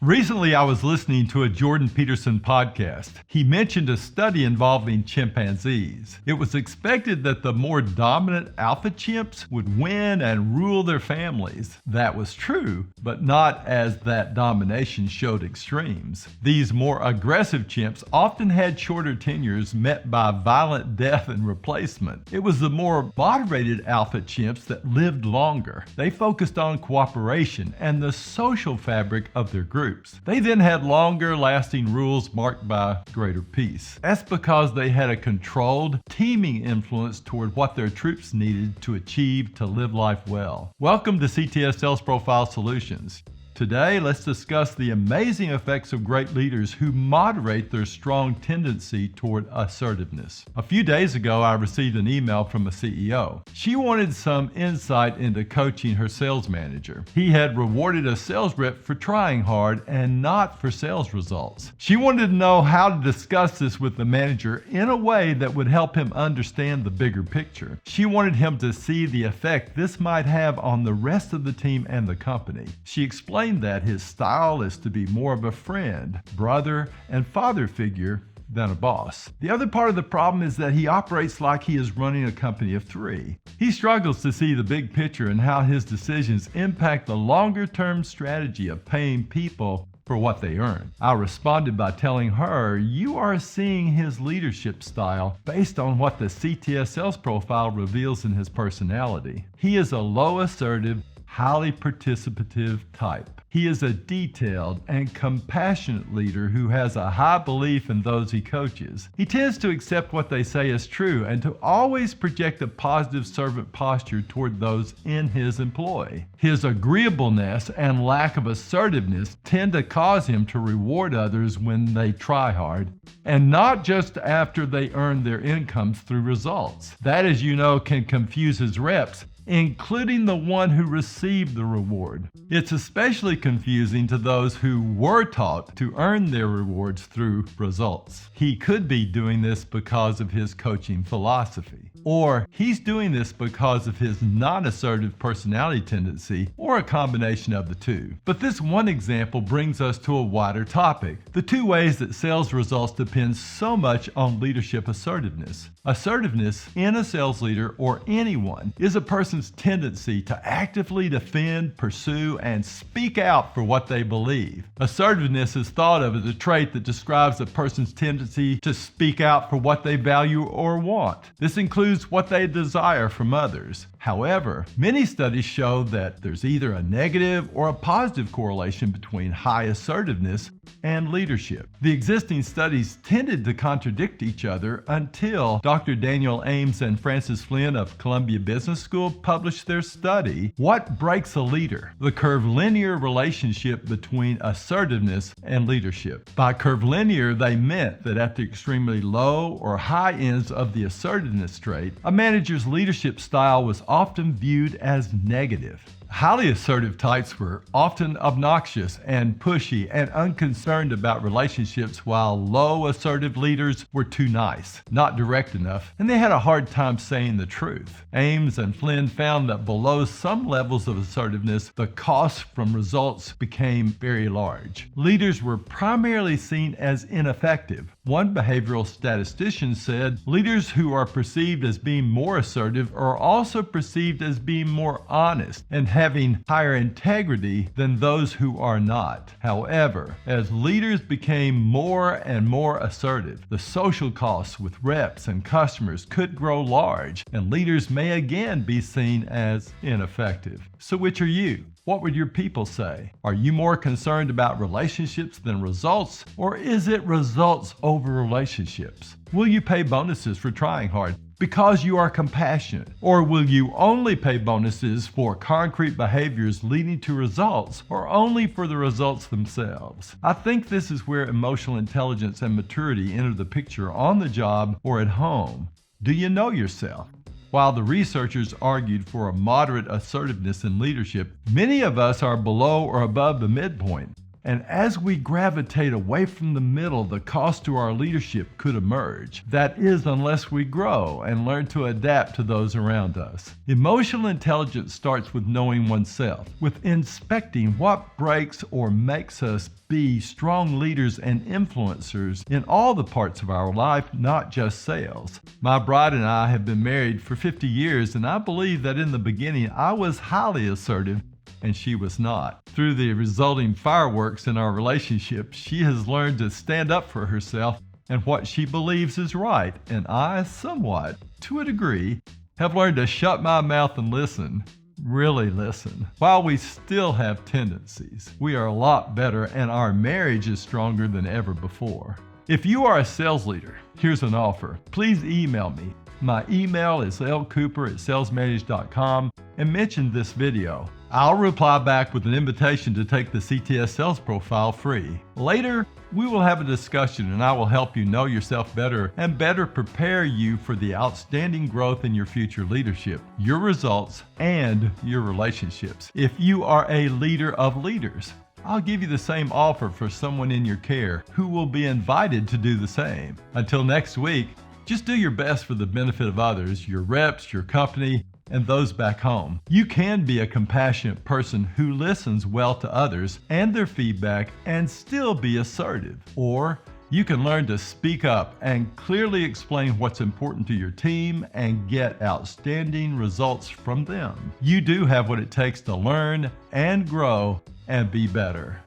Recently, I was listening to a Jordan Peterson podcast. He mentioned a study involving chimpanzees. It was expected that the more dominant alpha chimps would win and rule their families. That was true, but not as that domination showed extremes. These more aggressive chimps often had shorter tenures met by violent death and replacement. It was the more moderated alpha chimps that lived longer. They focused on cooperation and the social fabric of their group. They then had longer lasting rules marked by greater peace. That's because they had a controlled, teaming influence toward what their troops needed to achieve to live life well. Welcome to CTS Sales Profile Solutions. Today, let's discuss the amazing effects of great leaders who moderate their strong tendency toward assertiveness. A few days ago, I received an email from a CEO. She wanted some insight into coaching her sales manager. He had rewarded a sales rep for trying hard and not for sales results. She wanted to know how to discuss this with the manager in a way that would help him understand the bigger picture. She wanted him to see the effect this might have on the rest of the team and the company. She explained that his style is to be more of a friend, brother, and father figure than a boss. The other part of the problem is that he operates like he is running a company of three. He struggles to see the big picture and how his decisions impact the longer-term strategy of paying people for what they earn. I responded by telling her, you are seeing his leadership style based on what the CTS sales profile reveals in his personality. He is a low assertive, highly participative type. He is a detailed and compassionate leader who has a high belief in those he coaches. He tends to accept what they say is true and to always project a positive servant posture toward those in his employ. His agreeableness and lack of assertiveness tend to cause him to reward others when they try hard, and not just after they earn their incomes through results. That, as you know, can confuse his reps, including the one who received the reward. It's especially confusing to those who were taught to earn their rewards through results. He could be doing this because of his coaching philosophy, or he's doing this because of his non-assertive personality tendency, or a combination of the two. But this one example brings us to a wider topic: the two ways that sales results depend so much on leadership assertiveness. Assertiveness in a sales leader or anyone is a person's tendency to actively defend, pursue, and speak out for what they believe. Assertiveness is thought of as a trait that describes a person's tendency to speak out for what they value or want. This includes what they desire from others. However, many studies show that there's either a negative or a positive correlation between high assertiveness and leadership. The existing studies tended to contradict each other until Dr. Daniel Ames and Francis Flynn of Columbia Business School published their study, What Breaks a Leader? The curvilinear relationship between assertiveness and leadership. By curvilinear, they meant that at the extremely low or high ends of the assertiveness trait, a manager's leadership style was often viewed as negative. Highly assertive types were often obnoxious and pushy and unconcerned about relationships, while low assertive leaders were too nice, not direct enough, and they had a hard time saying the truth. Ames and Flynn found that below some levels of assertiveness, the cost from results became very large. Leaders were primarily seen as ineffective. One behavioral statistician said, leaders who are perceived as being more assertive are also perceived as being more honest and having higher integrity than those who are not. However, as leaders became more and more assertive, the social costs with reps and customers could grow large, and leaders may again be seen as ineffective. So which are you? What would your people say? Are you more concerned about relationships than results, or is it results over relationships? Will you pay bonuses for trying hard because you are compassionate, or will you only pay bonuses for concrete behaviors leading to results, or only for the results themselves? I think this is where emotional intelligence and maturity enter the picture on the job or at home. Do you know yourself? While the researchers argued for a moderate assertiveness in leadership, many of us are below or above the midpoint. And as we gravitate away from the middle, the cost to our leadership could emerge. That is, unless we grow and learn to adapt to those around us. Emotional intelligence starts with knowing oneself, with inspecting what breaks or makes us be strong leaders and influencers in all the parts of our life, not just sales. My bride and I have been married for 50 years, and I believe that in the beginning I was highly assertive and she was not. Through the resulting fireworks in our relationship, she has learned to stand up for herself and what she believes is right, and I, somewhat, to a degree, have learned to shut my mouth and listen. Really listen. While we still have tendencies, we are a lot better and our marriage is stronger than ever before. If you are a sales leader, here's an offer. Please email me. My email is lcooper@salesmanage.com and mention this video. I'll reply back with an invitation to take the CTS Sales Profile free. Later, we will have a discussion and I will help you know yourself better and better prepare you for the outstanding growth in your future leadership, your results, and your relationships. If you are a leader of leaders, I'll give you the same offer for someone in your care who will be invited to do the same. Until next week, just do your best for the benefit of others, your reps, your company, and those back home. You can be a compassionate person who listens well to others and their feedback and still be assertive. Or you can learn to speak up and clearly explain what's important to your team and get outstanding results from them. You do have what it takes to learn and grow and be better.